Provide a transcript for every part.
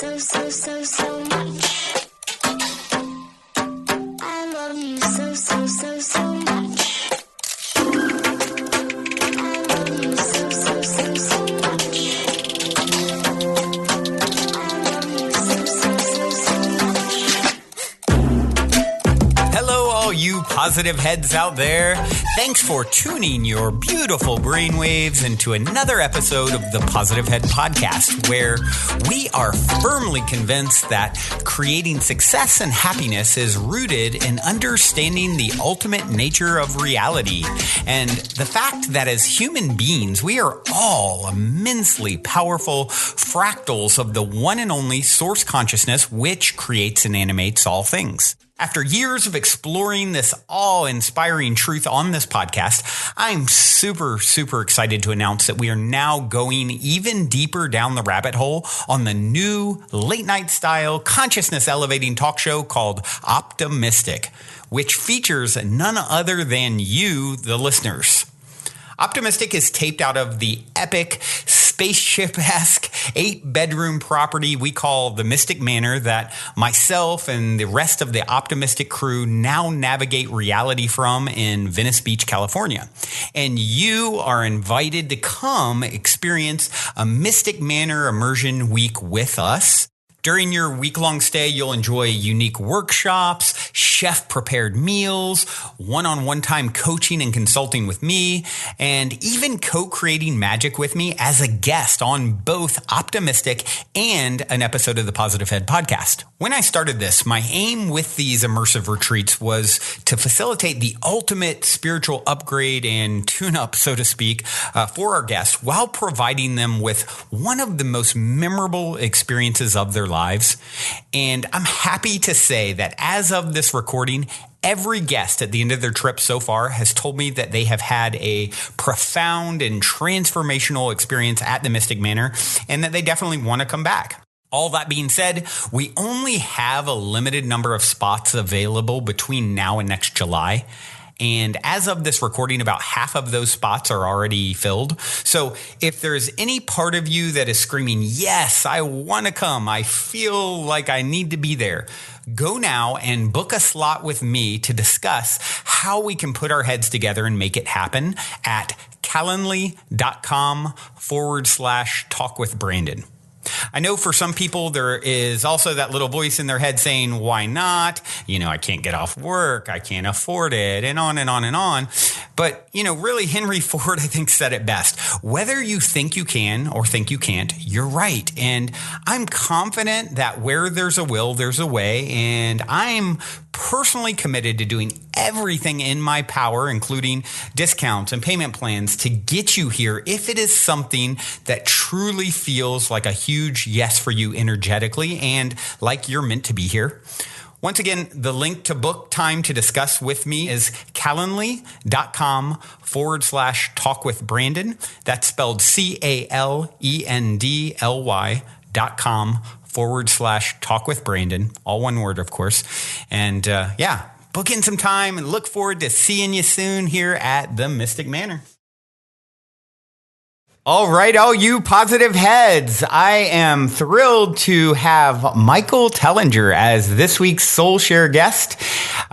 so much. I love you so much. I love you so much. I love you so much. Hello, all you positive heads out there. Thanks for tuning your beautiful brainwaves into another episode of the Positive Head Podcast, where we are firmly convinced that creating success and happiness is rooted in understanding the ultimate nature of reality and the fact that as human beings, we are all immensely powerful fractals of the one and only source consciousness which creates and animates all things. After years of exploring this awe-inspiring truth on this podcast, I'm super excited to announce that we are now going even deeper down the rabbit hole on the new late-night style consciousness-elevating talk show called Optimistic, which features none other than you, the listeners. Optimistic is taped out of the epic spaceship-esque 8-bedroom property we call the Mystic Manor that myself and the rest of the Optimistic crew now navigate reality from in Venice Beach, California. And you are invited to come experience a Mystic Manor immersion week with us. During your week-long stay, you'll enjoy unique workshops, chef-prepared meals, one-on-one time coaching and consulting with me, and even co-creating magic with me as a guest on both Optimistic and an episode of the Positive Head podcast. When I started this, my aim with these immersive retreats was to facilitate the ultimate spiritual upgrade and tune-up, so to speak, for our guests while providing them with one of the most memorable experiences of their lives. And I'm happy to say that as of this recording, every guest at the end of their trip so far has told me that they have had a profound and transformational experience at the Mystic Manor and that they definitely want to come back. All that being said, we only have a limited number of spots available between now and next July. And as of this recording, about half of those spots are already filled. So if there's any part of you that is screaming, yes, I want to come, I feel like I need to be there, go now and book a slot with me to discuss how we can put our heads together and make it happen at calendly.com/talkwithbrandon. I know for some people, there is also that little voice in their head saying, why not? I can't get off work. I can't afford it, and on and on and on. But, really, Henry Ford, I think, said it best. Whether you think you can or think you can't, you're right. And I'm confident that where there's a will, there's a way. And I'm personally committed to doing everything in my power, including discounts and payment plans, to get you here if it is something that truly feels like a huge yes for you energetically and like you're meant to be here. Once again, the link to book time to discuss with me is calendly.com/talkwithbrandon. That's spelled calendly.com/talkwithbrandon. All one word, of course. And book in some time and look forward to seeing you soon here at the Mystic Manor. All right, all you positive heads, I am thrilled to have Michael Tellinger as this week's Soul Share guest.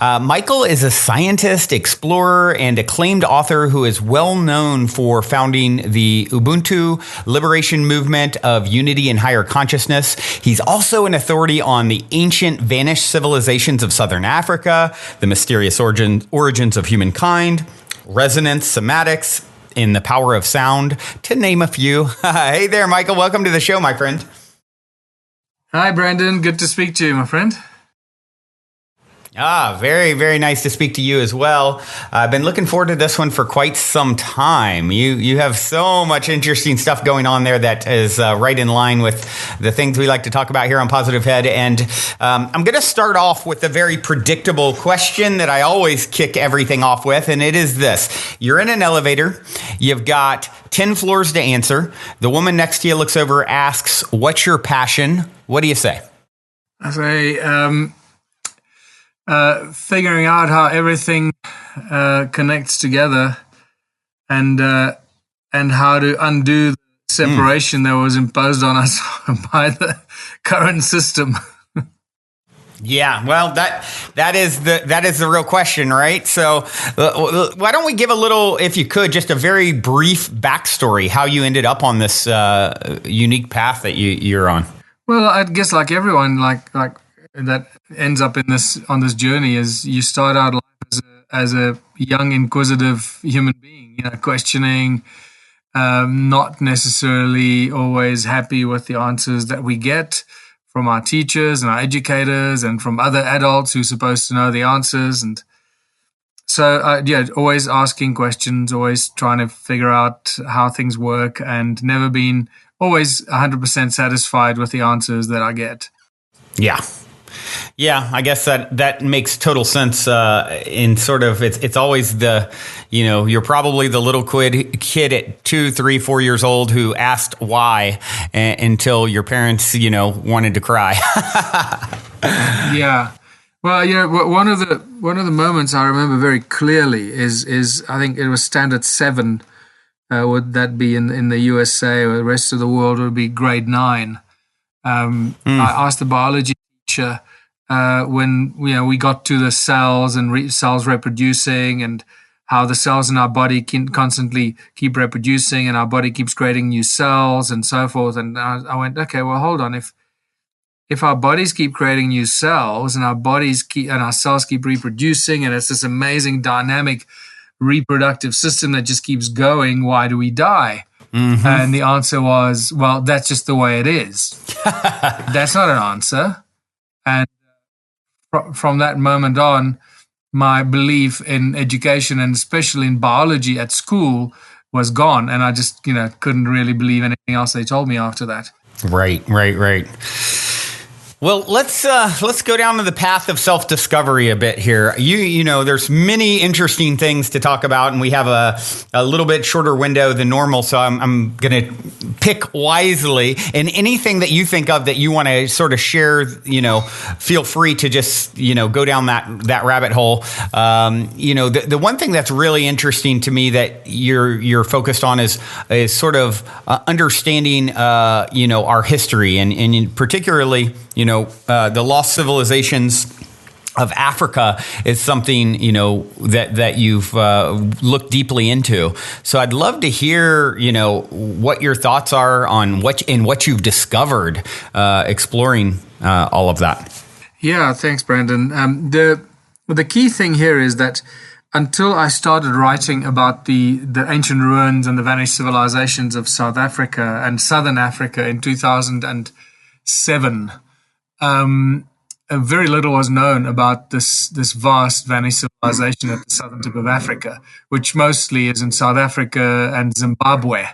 Michael is a scientist, explorer, and acclaimed author who is well known for founding the Ubuntu liberation movement of unity and higher consciousness. He's also an authority on the ancient vanished civilizations of Southern Africa, the mysterious origins of humankind, resonance somatics, in the power of sound, to name a few. Hey there, Michael. Welcome to the show, my friend. Hi, Brandon. Good to speak to you, my friend. Very, very nice to speak to you as well. I've been looking forward to this one for quite some time. You have so much interesting stuff going on there that is right in line with the things we like to talk about here on Positive Head. And I'm going to start off with a very predictable question that I always kick everything off with, and it is this. You're in an elevator. You've got 10 floors to answer. The woman next to you looks over, asks, what's your passion? What do you say? I say, figuring out how everything connects together and how to undo the separation that was imposed on us by the current system. Yeah, well, that is the real question, right? So, why don't we give a little, if you could, just a very brief backstory, how you ended up on this unique path that you're on? Well, I guess like everyone, like that ends up on this journey, is you start out life as a young, inquisitive human being, questioning, not necessarily always happy with the answers that we get from our teachers and our educators and from other adults who are supposed to know the answers. And so, always asking questions, always trying to figure out how things work, and never been always 100% satisfied with the answers that I get. Yeah, I guess that makes total sense. In sort of, it's always you're probably the little kid at 2, 3, 4 years old who asked why until your parents, wanted to cry. Yeah. Well, one of the moments I remember very clearly is I think it was Standard 7. Would that be in the USA, or the rest of the world would be grade 9? I asked the biology teacher when we got to the cells and cells reproducing, and how the cells in our body can constantly keep reproducing, and our body keeps creating new cells and so forth. And I went, okay, well, hold on. If our bodies keep creating new cells, and our cells keep reproducing, and it's this amazing dynamic reproductive system that just keeps going, why do we die? Mm-hmm. And the answer was, well, that's just the way it is. That's not an answer. And from that moment on, my belief in education, and especially in biology at school, was gone. And I just, couldn't really believe anything else they told me after that. Right. Well, let's go down to the path of self-discovery a bit here. There's many interesting things to talk about, and we have a little bit shorter window than normal, so I'm going to pick wisely. And anything that you think of that you want to sort of share, feel free to just, go down that rabbit hole. The one thing that's really interesting to me that you're focused on is sort of understanding, our history, and particularly, the lost civilizations of Africa is something, that you've looked deeply into. So I'd love to hear, what your thoughts are on what you've discovered, exploring all of that. Yeah, thanks, Brandon. The key thing here is that until I started writing about the ancient ruins and the vanished civilizations of South Africa and Southern Africa in 2007, very little was known about this vast vanished civilization at the southern tip of Africa, which mostly is in South Africa and Zimbabwe,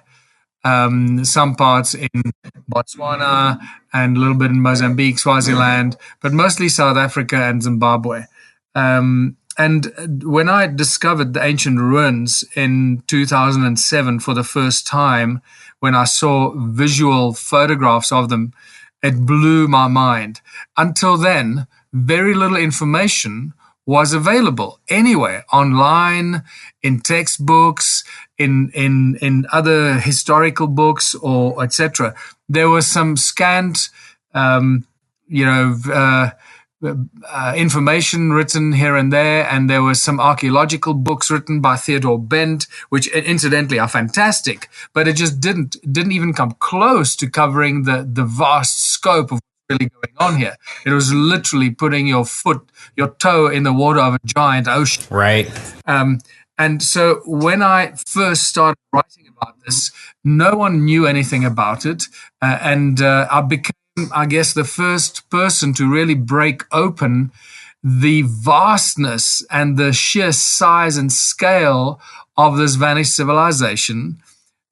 some parts in Botswana, and a little bit in Mozambique, Swaziland, but mostly South Africa and Zimbabwe. And when I discovered the ancient ruins in 2007 for the first time, when I saw visual photographs of them, it blew my mind. Until then, very little information was available anywhere, online, in textbooks, in other historical books, or etc. There was some scant, information written here and there, and there were some archaeological books written by Theodore Bent, which incidentally are fantastic, but it just didn't even come close to covering the vast scope of what's really going on here. It was literally putting your toe in the water of a giant ocean. Right. And so when I first started writing about this, no one knew anything about it, and I became, I guess, the first person to really break open the vastness and the sheer size and scale of this vanished civilization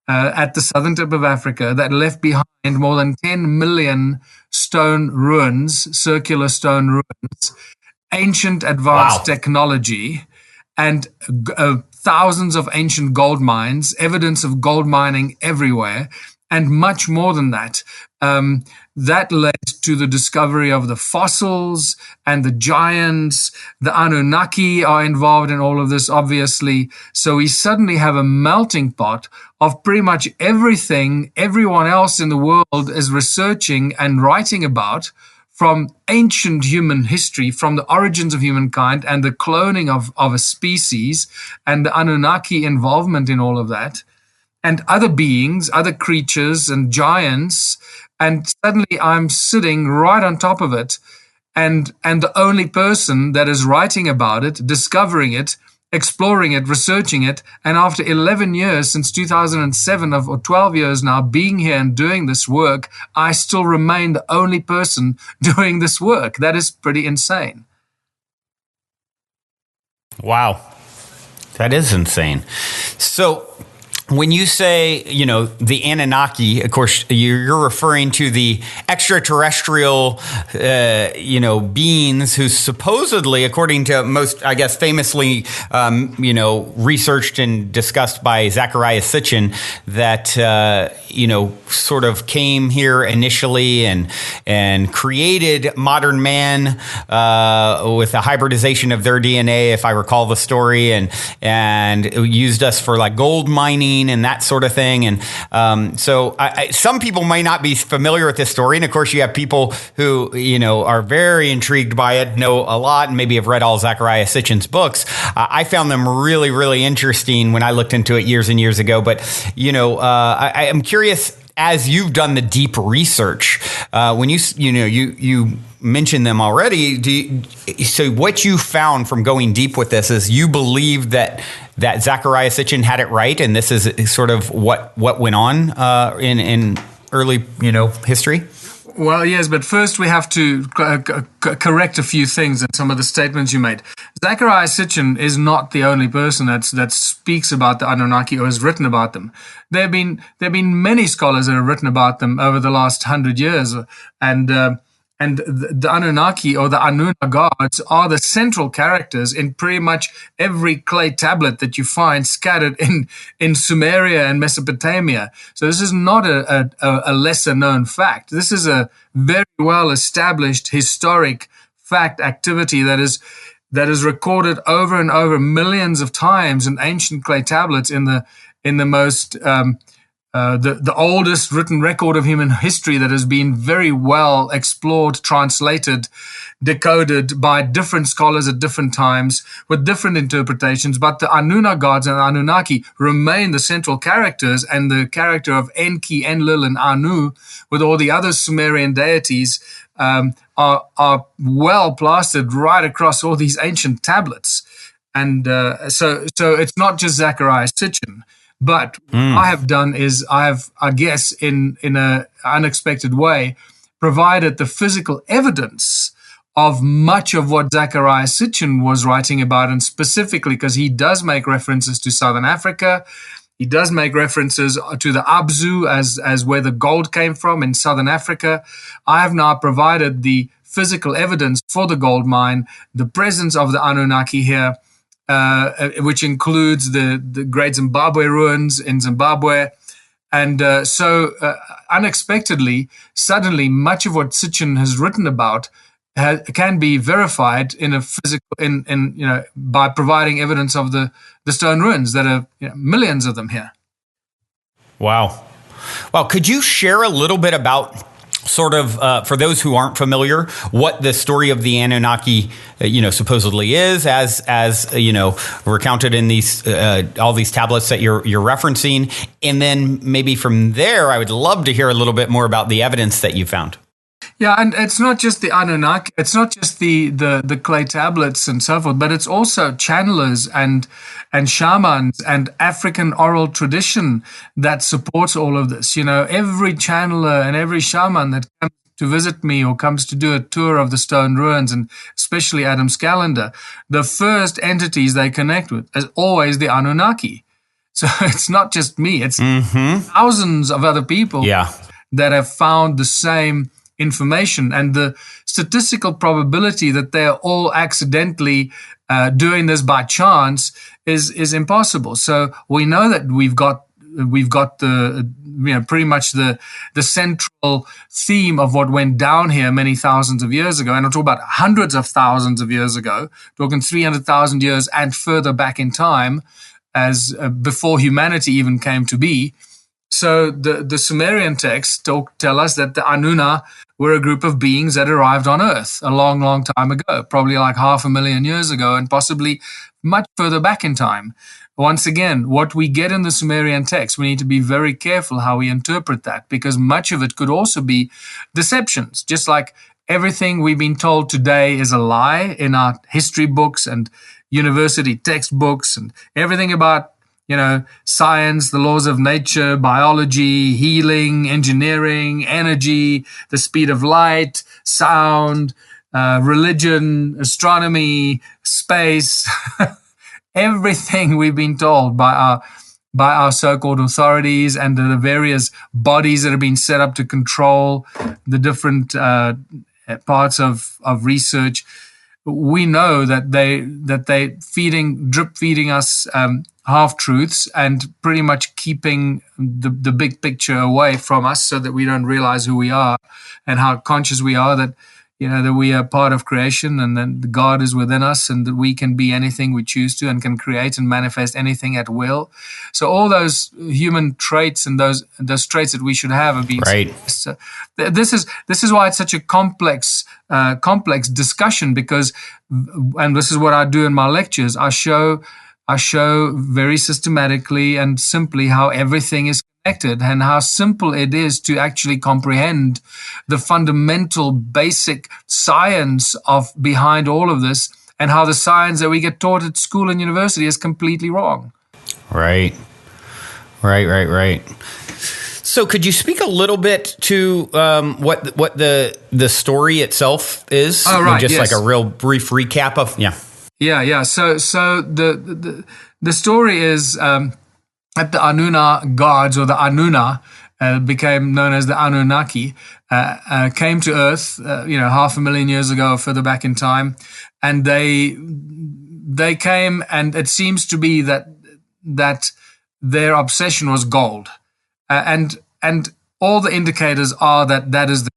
at the southern tip of Africa that left behind more than 10 million stone ruins, circular stone ruins, ancient advanced technology, and thousands of ancient gold mines, evidence of gold mining everywhere. and much more than that. That led to the discovery of the fossils and the giants. The Anunnaki are involved in all of this, obviously. So we suddenly have a melting pot of pretty much everything everyone else in the world is researching and writing about, from ancient human history, from the origins of humankind and the cloning of a species, and the Anunnaki involvement in all of that, and other beings, other creatures and giants. And suddenly I'm sitting right on top of it, and the only person that is writing about it, discovering it, exploring it, researching it. And after 11 years, since 2007, or 12 years now, being here and doing this work, I still remain the only person doing this work. That is pretty insane. Wow. That is insane. So when you say, the Anunnaki, of course, you're referring to the extraterrestrial, beings who supposedly, according to most, I guess, famously, researched and discussed by Zecharia Sitchin, that, sort of came here initially and created modern man with the hybridization of their DNA, if I recall the story, and used us for like gold mining and that sort of thing. And so some people may not be familiar with this story. And of course, you have people who, are very intrigued by it, know a lot, and maybe have read all Zecharia Sitchin's books. I found them really, really interesting when I looked into it years and years ago. But, I am curious, as you've done the deep research, when you mentioned them already, so what you found from going deep with this is you believe that Zecharia Sitchin had it right, and this is sort of what went on in early history. Well, yes, but first we have to correct a few things in some of the statements you made. Zecharia Sitchin is not the only person that speaks about the Anunnaki or has written about them. There have been many scholars that have written about them over the last 100 years, and the Anunnaki, or the Anunna gods, are the central characters in pretty much every clay tablet that you find scattered in Sumeria and Mesopotamia. So this is not a lesser known fact. This is a very well established historic fact activity that is recorded over and over millions of times in ancient clay tablets in the most the oldest written record of human history that has been very well explored, translated, decoded by different scholars at different times with different interpretations. But the Anunna gods and Anunnaki remain the central characters, and the character of Enki, Enlil, and Anu, with all the other Sumerian deities, are well plastered right across all these ancient tablets. And so it's not just Zecharia Sitchin. But what I have done is I guess, in an unexpected way, provided the physical evidence of much of what Zecharia Sitchin was writing about, and specifically because he does make references to Southern Africa. He does make references to the Abzu as where the gold came from in Southern Africa. I have now provided the physical evidence for the gold mine, the presence of the Anunnaki here, which includes the Great Zimbabwe ruins in Zimbabwe. And so unexpectedly, suddenly, much of what Sitchin has written about can be verified in a physical, by providing evidence of the stone ruins that are millions of them here. Wow. Well, could you share a little bit about sort of, for those who aren't familiar, what the story of the Anunnaki, supposedly is, as recounted in these all these tablets that you're referencing, and then maybe from there, I would love to hear a little bit more about the evidence that you found. Yeah, and it's not just the Anunnaki, it's not just the clay tablets and so forth, but it's also channelers and shamans and African oral tradition that supports all of this. Every channeler and every shaman that comes to visit me or comes to do a tour of the stone ruins, and especially Adam's calendar, the first entities they connect with is always the Anunnaki. So it's not just me, it's thousands of other people that have found the same information, and the statistical probability that they are all accidentally doing this by chance is impossible. So we know that we've got we've got pretty much the central theme of what went down here many thousands of years ago. And I'm talking about hundreds of thousands of years ago, talking 300,000 years and further back in time, as before humanity even came to be. So the Sumerian texts tell us that the Anunna were a group of beings that arrived on Earth a long, long time ago, probably like 500,000 years ago, and possibly much further back in time. Once again, what we get in the Sumerian text, we need to be very careful how we interpret that, because much of it could also be deceptions, just like everything we've been told today is a lie in our history books and university textbooks and everything about science, the laws of nature, biology, healing, engineering, energy, the speed of light, sound, religion, astronomy, space, everything we've been told by our so-called authorities and the various bodies that have been set up to control the different parts of research. We know that they drip feeding us half truths and pretty much keeping the big picture away from us, so that we don't realize who we are and how conscious we are that we are part of creation, and that God is within us, and that we can be anything we choose to and can create and manifest anything at will. So all those human traits and those traits that we should have been right. So this is why it's such a complex discussion, because, and this is what I do in my lectures, I show very systematically and simply how everything is connected and how simple it is to actually comprehend the fundamental basic science of behind all of this, and how the science that we get taught at school and university is completely wrong. Right. So could you speak a little bit to what the story itself is? Oh, right, just yes. like a real brief recap of, yeah. Yeah. So the story is that the Anunna gods, or the Anunna, became known as the Anunnaki, came to Earth, 500,000 years ago or further back in time, and they came, and it seems to be that their obsession was gold, and all the indicators are that is the.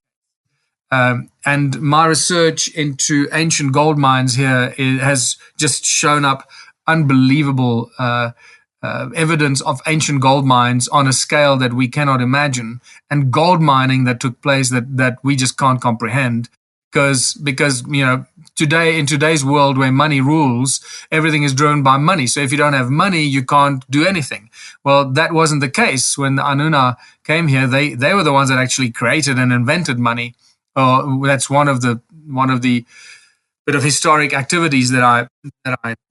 And my research into ancient gold mines here has just shown up unbelievable evidence of ancient gold mines on a scale that we cannot imagine, and gold mining that took place that we just can't comprehend, because today, in today's world where money rules, everything is driven by money. So if you don't have money, you can't do anything. Well, that wasn't the case when the Anunna came here. They were the ones that actually created and invented money. That's one of the bit of historic activities that I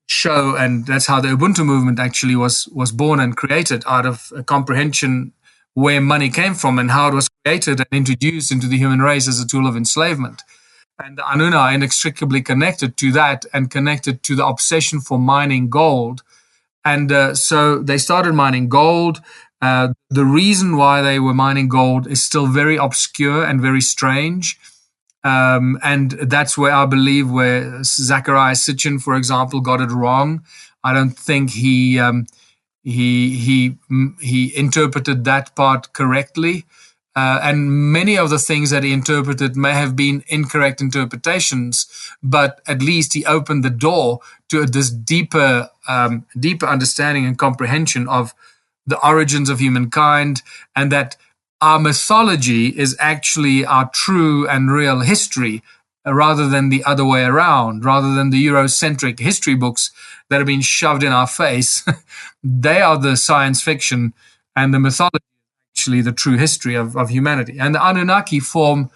show, and that's how the Ubuntu movement actually was born and created, out of a comprehension where money came from and how it was created and introduced into the human race as a tool of enslavement. And the Anunna are inextricably connected to that, and connected to the obsession for mining gold. And so they started mining gold. The reason why they were mining gold is still very obscure and very strange. And that's where I believe where Zecharia Sitchin, for example, got it wrong. I don't think he interpreted that part correctly. And many of the things that he interpreted may have been incorrect interpretations, but at least he opened the door to this deeper understanding and comprehension of the origins of humankind, and that our mythology is actually our true and real history, rather than the other way around, rather than the Eurocentric history books that have been shoved in our face. They are the science fiction, and the mythology is actually the true history of humanity. And the Anunnaki form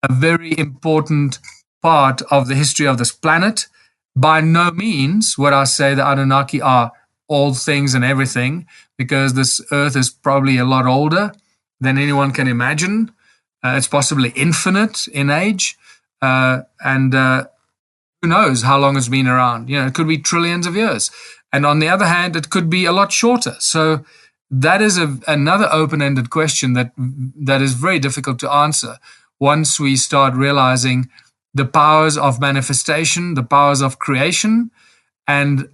a very important part of the history of this planet. By no means would I say the Anunnaki are all things and everything, because this Earth is probably a lot older than anyone can imagine. It's possibly infinite in age, and who knows how long it's been around. It could be trillions of years. And on the other hand, it could be a lot shorter. So that is another open-ended question that is very difficult to answer once we start realizing the powers of manifestation, the powers of creation, and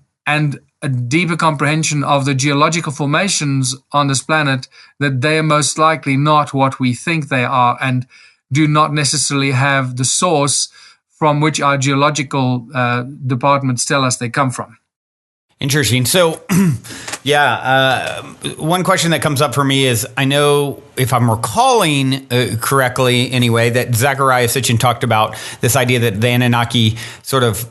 a deeper comprehension of the geological formations on this planet, that they are most likely not what we think they are, and do not necessarily have the source from which our geological departments tell us they come from. Interesting. So, one question that comes up for me is, I know, if I'm recalling correctly anyway, that Zecharia Sitchin talked about this idea that the Anunnaki sort of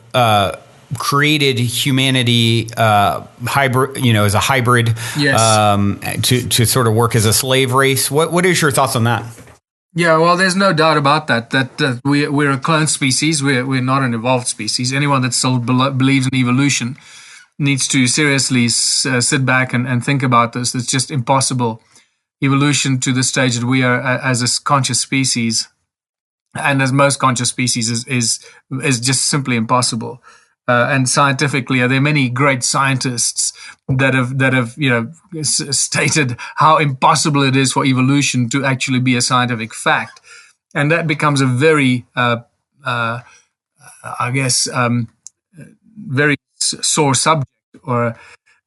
created humanity hybrid, as a hybrid, yes, to sort of work as a slave race. What is your thoughts on that? Yeah, well, there's no doubt about that. That we're a clone species. We're not an evolved species. Anyone that still believes in evolution needs to seriously sit back and think about this. It's just impossible. Evolution to the stage that we are as a conscious species, and as most conscious species, is just simply impossible. And scientifically, there are many great scientists that have stated how impossible it is for evolution to actually be a scientific fact, and that becomes a very, very sore subject.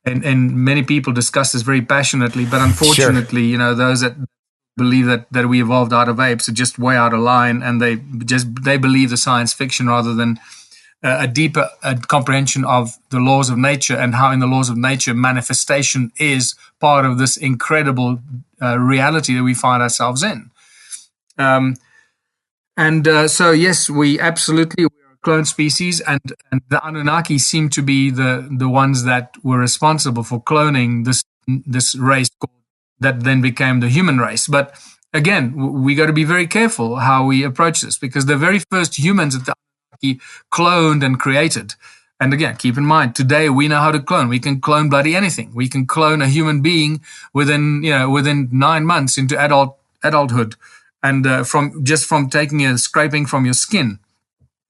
And many people discuss this very passionately, but unfortunately, Sure. Those that believe that we evolved out of apes are just way out of line, and they believe the science fiction rather than a deeper comprehension of the laws of nature, and how in the laws of nature manifestation is part of this incredible reality that we find ourselves in. So yes, we absolutely, we're a clone species, and the Anunnaki seem to be the ones that were responsible for cloning this race that then became the human race. But again, we got to be very careful how we approach this, because the very first humans that the Anunnaki cloned and created. And again, keep in mind, today we know how to clone. We can clone bloody anything. We can clone a human being within 9 months into adulthood, and from taking a scraping from your skin.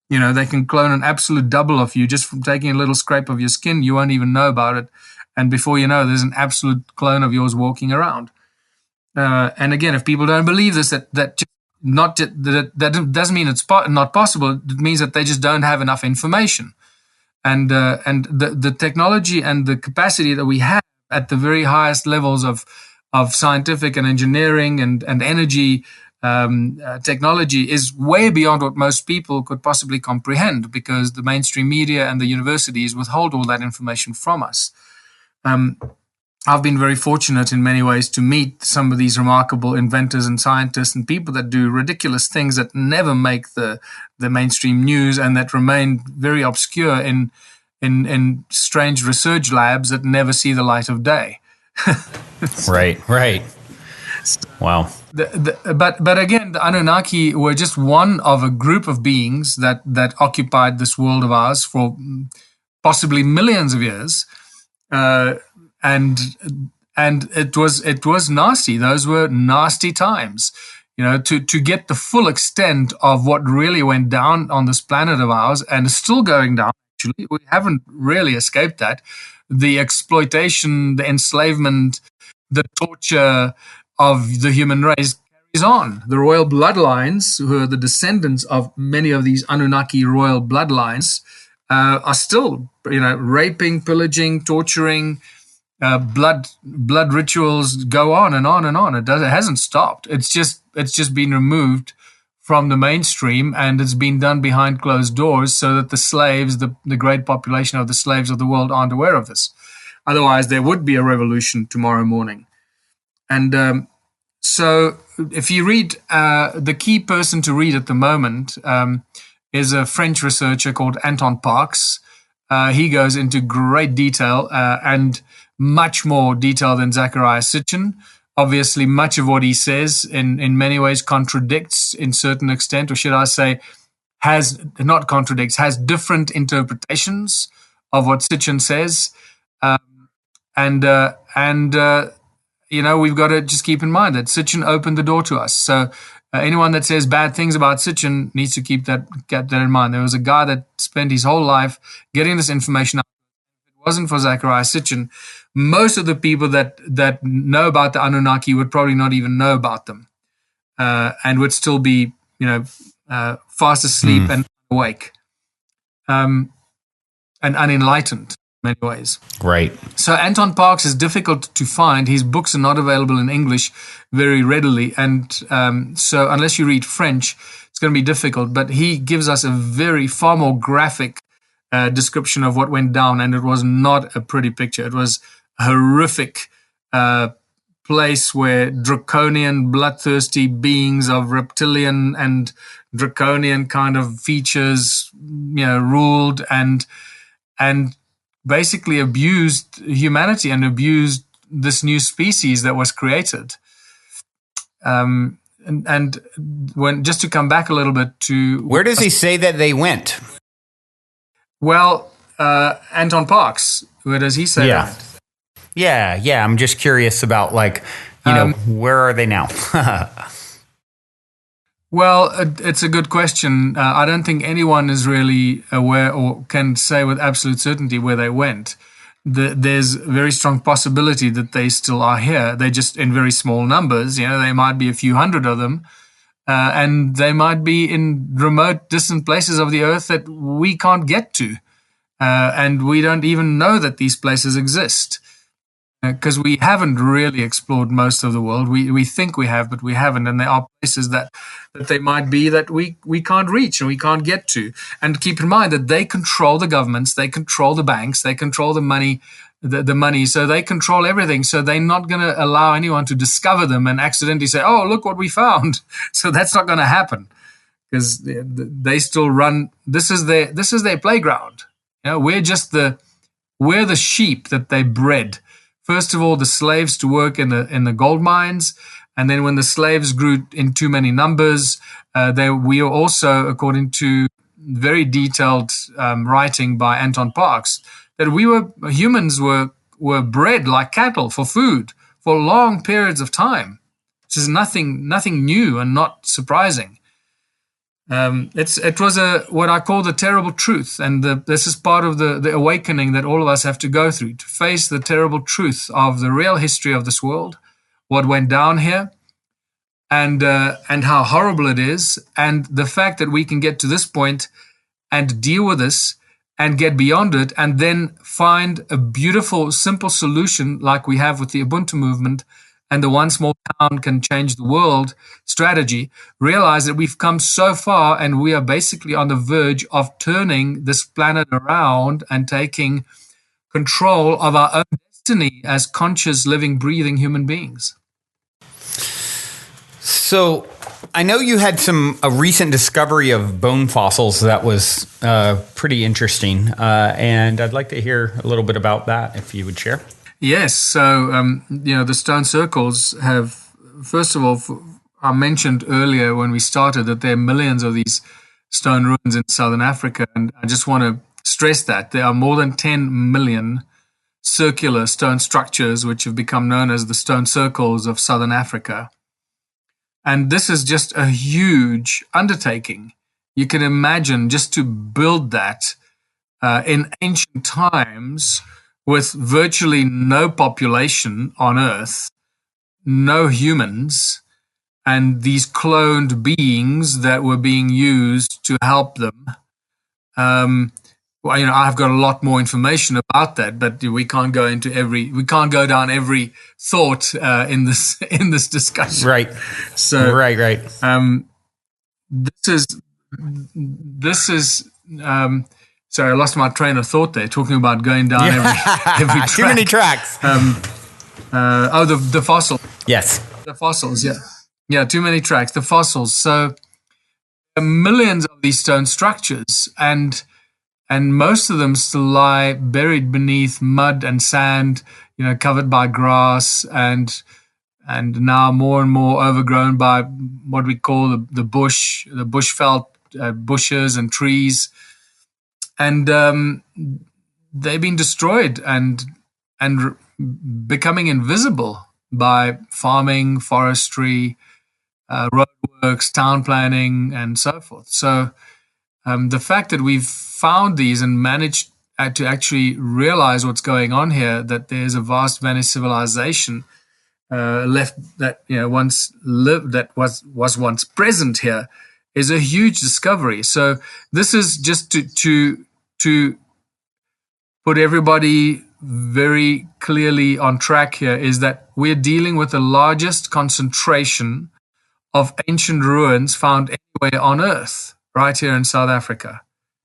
They can clone an absolute double of you just from taking a little scrape of your skin. You won't even know about it, and before you know, there's an absolute clone of yours walking around. And again, if people don't believe this, that doesn't mean it's not possible. It means that they just don't have enough information. And the technology and the capacity that we have at the very highest levels of scientific and engineering and energy technology is way beyond what most people could possibly comprehend, because the mainstream media and the universities withhold all that information from us. I've been very fortunate in many ways to meet some of these remarkable inventors and scientists and people that do ridiculous things that never make the mainstream news, and that remain very obscure in strange research labs that never see the light of day. Right. Wow. But again, the Anunnaki were just one of a group of beings that occupied this world of ours for possibly millions of years. And it was nasty. Those were nasty times. To get the full extent of what really went down on this planet of ours, and is still going down. Actually, we haven't really escaped that. The exploitation, the enslavement, the torture of the human race carries on. The royal bloodlines, who are the descendants of many of these Anunnaki royal bloodlines, are still, raping, pillaging, torturing. Blood rituals go on and on and on. It hasn't stopped. It's just been removed from the mainstream, and it's been done behind closed doors, so that the slaves, the great population of the slaves of the world, aren't aware of this. Otherwise, there would be a revolution tomorrow morning. And so, if you read, the key person to read at the moment is a French researcher called Anton Parks. He goes into great detail and much more detail than Zecharia Sitchin. Obviously, much of what he says in many ways contradicts in certain extent, or should I say, has different interpretations of what Sitchin says. We've got to just keep in mind that Sitchin opened the door to us. So anyone that says bad things about Sitchin needs to keep that in mind. There was a guy that spent his whole life getting this information out. If it wasn't for Zecharia Sitchin, most of the people that know about the Anunnaki would probably not even know about them, and would still be, fast asleep and awake, and unenlightened. many ways. Right. So Anton Parks is difficult to find. His books are not available in English very readily. And so unless you read French, it's going to be difficult. But he gives us a far more graphic description of what went down. And it was not a pretty picture. It was a horrific place where draconian, bloodthirsty beings of reptilian and draconian kind of features, ruled and basically abused humanity and abused this new species that was created. And when, just to come back a little bit to... Where does he say that they went? Well, Anton Parks, where does he say that? Yeah. I'm just curious about, where are they now? Well, it's a good question. I don't think anyone is really aware or can say with absolute certainty where they went. There's a very strong possibility that they still are here. They're just in very small numbers. There might be a few hundred of them. And they might be in remote, distant places of the earth that we can't get to. And we don't even know that these places exist. Because we haven't really explored most of the world. We think we have, but we haven't. And there are places that they might be that we can't reach and we can't get to. And keep in mind that they control the governments, they control the banks, they control the money, the money. So they control everything. So they're not going to allow anyone to discover them and accidentally say, "Oh, look what we found." So that's not going to happen, because they still run. This is their playground. We're the sheep that they bred. First of all, the slaves to work in the gold mines, and then when the slaves grew in too many numbers, we are also, according to very detailed writing by Anton Parks, that humans were bred like cattle for food for long periods of time. This is nothing new and not surprising. It was what I call the terrible truth, and this is part of the awakening that all of us have to go through, to face the terrible truth of the real history of this world, what went down here, and how horrible it is, and the fact that we can get to this point and deal with this and get beyond it, and then find a beautiful, simple solution like we have with the Ubuntu movement and the one small town can change the world strategy. Realize that we've come so far and we are basically on the verge of turning this planet around and taking control of our own destiny as conscious, living, breathing human beings. So I know you had a recent discovery of bone fossils that was pretty interesting, and I'd like to hear a little bit about that, if you would share. Yes. So, the stone circles have, first of all, I mentioned earlier when we started that there are millions of these stone ruins in southern Africa. And I just want to stress that there are more than 10 million circular stone structures, which have become known as the stone circles of southern Africa. And this is just a huge undertaking. You can imagine just to build that in ancient times, with virtually no population on Earth, no humans, and these cloned beings that were being used to help them. I've got a lot more information about that, but we can't go down every thought in this discussion. Right. So right. This is. Sorry, I lost my train of thought there, talking about going down every track. Too many tracks. The fossil. Yes. The fossils, yeah. Yeah, too many tracks. The fossils. So there are millions of these stone structures, and most of them still lie buried beneath mud and sand, covered by grass, and now more and more overgrown by what we call the bush, the bushveld, bushes and trees. And they've been destroyed and becoming invisible by farming, forestry, roadworks, town planning, and so forth. So the fact that we've found these and managed to actually realize what's going on here, that there's a vast vanished civilization left that once lived, that was once present here, is a huge discovery. So this is just to put everybody very clearly on track here is that we're dealing with the largest concentration of ancient ruins found anywhere on Earth, right here in South Africa.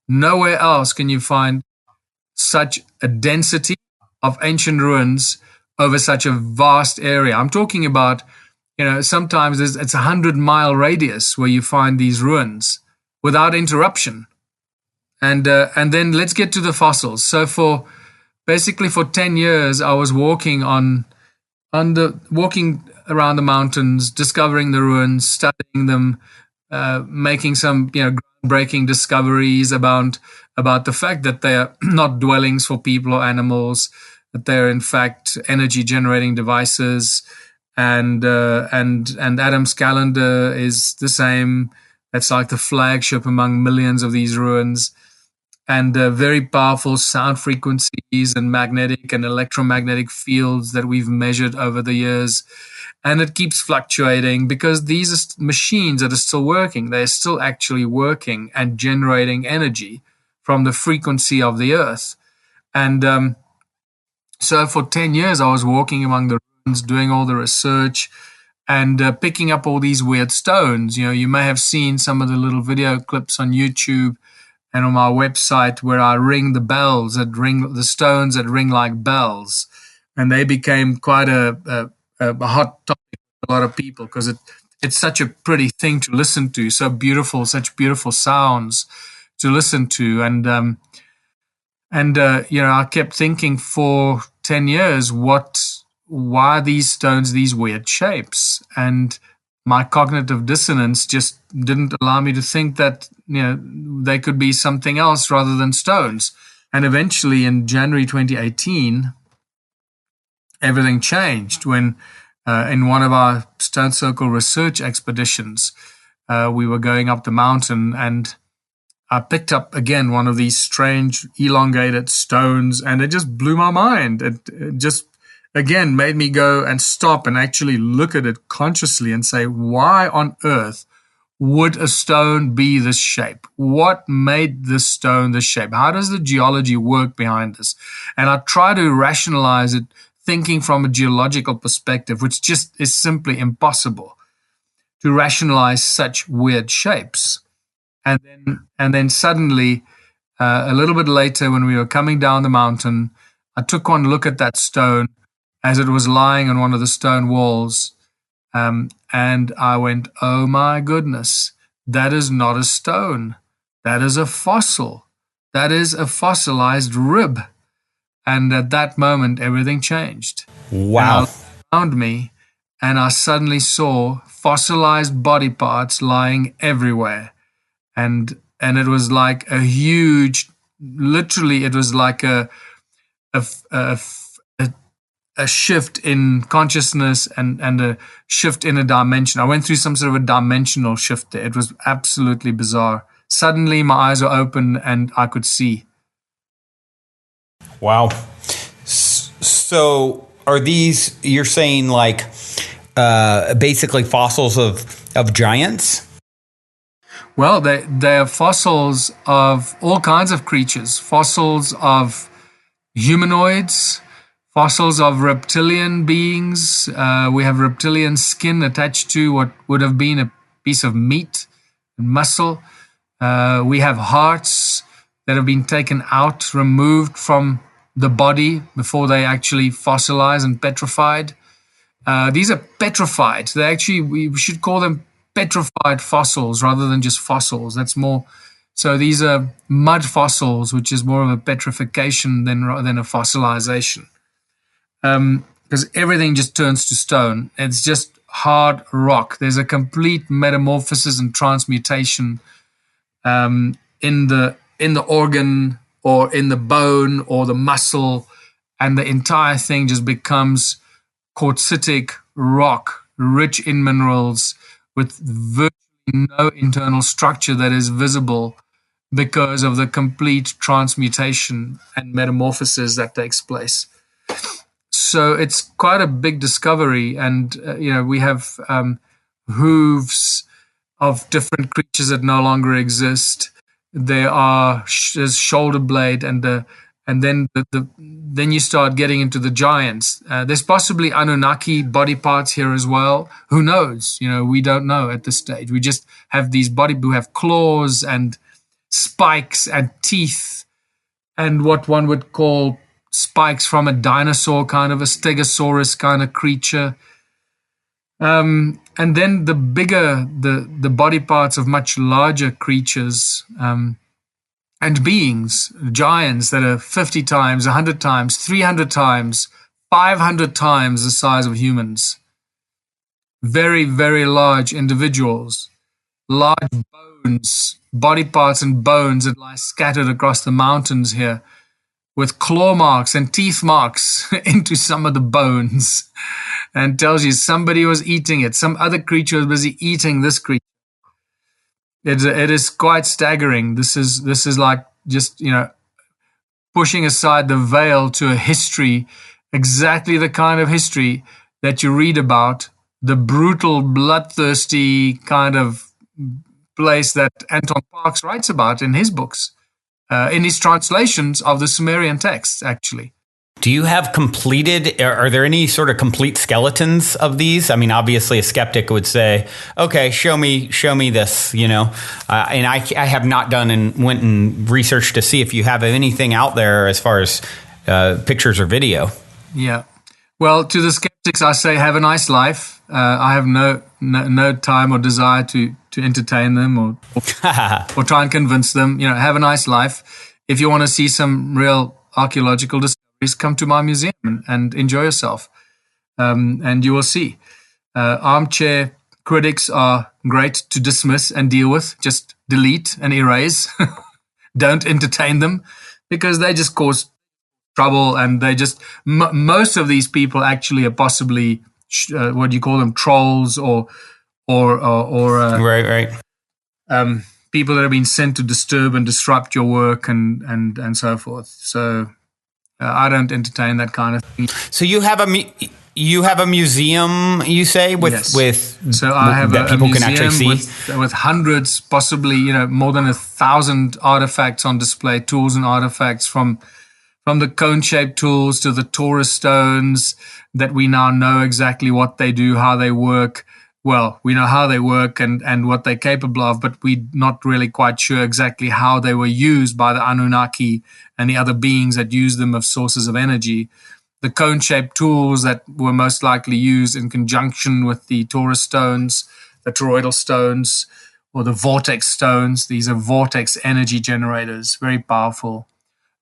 Nowhere else can you find such a density of ancient ruins over such a vast area. I'm talking about, sometimes it's 100-mile radius where you find these ruins without interruption. And then let's get to the fossils. So for 10 years, I was walking walking around the mountains, discovering the ruins, studying them, making some groundbreaking discoveries about the fact that they are not dwellings for people or animals, that they are in fact energy generating devices, and Adam's calendar is the same. That's like the flagship among millions of these ruins, and very powerful sound frequencies and magnetic and electromagnetic fields that we've measured over the years. And it keeps fluctuating because these are machines that are still working. They're still actually working and generating energy from the frequency of the earth. And so for 10 years, I was walking among the ruins, doing all the research and picking up all these weird stones. You may have seen some of the little video clips on YouTube and on my website where I ring the bells the stones that ring like bells. And they became quite a hot topic for a lot of people because it's such a pretty thing to listen to, so beautiful, such beautiful sounds to listen to. And I kept thinking for 10 years, why are these stones these weird shapes? And my cognitive dissonance just didn't allow me to think that they could be something else rather than stones. And eventually in January 2018, everything changed when in one of our Stone Circle research expeditions, we were going up the mountain and I picked up again one of these strange elongated stones, and it just blew my mind. It just again made me go and stop and actually look at it consciously and say, why on earth would a stone be this shape? What made this stone this shape? How does the geology work behind this? And I try to rationalize it thinking from a geological perspective, which just is simply impossible to rationalize such weird shapes. And then suddenly, a little bit later, when we were coming down the mountain, I took one look at that stone as it was lying on one of the stone walls, and I went, "Oh my goodness, that is not a stone. That is a fossil. That is a fossilized rib." And at that moment, everything changed. Wow! And I looked around me, and I suddenly saw fossilized body parts lying everywhere. And it was like a huge, literally, it was like a shift in consciousness and a shift in a dimension. I went through some sort of a dimensional shift there. It was absolutely bizarre. Suddenly, my eyes were open and I could see. Wow. So are these, you're saying like basically fossils of giants? Well, they are fossils of all kinds of creatures, fossils of humanoids, fossils of reptilian beings. We have reptilian skin attached to what would have been a piece of meat and muscle. We have hearts that have been taken out, removed from the body before they actually fossilize and petrified. These are petrified. We should call them petrified fossils rather than just fossils. That's more. So these are mud fossils, which is more of a petrification than a fossilization. Because everything just turns to stone. It's just hard rock. There's a complete metamorphosis and transmutation in the organ or in the bone or the muscle, and the entire thing just becomes quartzitic rock, rich in minerals, with virtually no internal structure that is visible because of the complete transmutation and metamorphosis that takes place. So it's quite a big discovery, and we have hooves of different creatures that no longer exist. There's shoulder blade and and then then you start getting into the giants. There's possibly Anunnaki body parts here as well. Who knows? We don't know at this stage. We just have these who have claws and spikes and teeth, and what one would call spikes from a dinosaur, kind of a stegosaurus kind of creature. And then the bigger the body parts of much larger creatures and beings, giants that are 50 times, 100 times, 300 times, 500 times the size of humans. Very, very large individuals, large bones, body parts and bones that lie scattered across the mountains here, with claw marks and teeth marks into some of the bones, and tells you somebody was eating it. Some other creature was busy eating this creature. It is quite staggering. This is like just pushing aside the veil to a history, exactly the kind of history that you read about, the brutal, bloodthirsty kind of place that Anton Parks writes about in his books, in his translations of the Sumerian texts, actually. Do you have are there any sort of complete skeletons of these? I mean, obviously a skeptic would say, okay, show me this, and I have not done and went and researched to see if you have anything out there as far as pictures or video. Yeah. Well, to the skeptics, I say, have a nice life. I have no time or desire to entertain them or try and convince them. Have a nice life. If you want to see some real archaeological discoveries, come to my museum and enjoy yourself, and you will see. Armchair critics are great to dismiss and deal with. Just delete and erase. Don't entertain them, because they just cause trouble, and they just most of these people actually are possibly what do you call them, trolls or right. People that have been sent to disturb and disrupt your work and so forth. So I don't entertain that kind of thing. So you have a museum, you say, so I have that people can actually see with hundreds, possibly more than 1,000 artifacts on display, tools and artifacts from the cone-shaped tools to the Taurus stones that we now know exactly what they do, how they work. Well, we know how they work and what they're capable of, but we're not really quite sure exactly how they were used by the Anunnaki and the other beings that use them as sources of energy. The cone-shaped tools that were most likely used in conjunction with the Taurus stones, the toroidal stones, or the vortex stones. These are vortex energy generators, very powerful.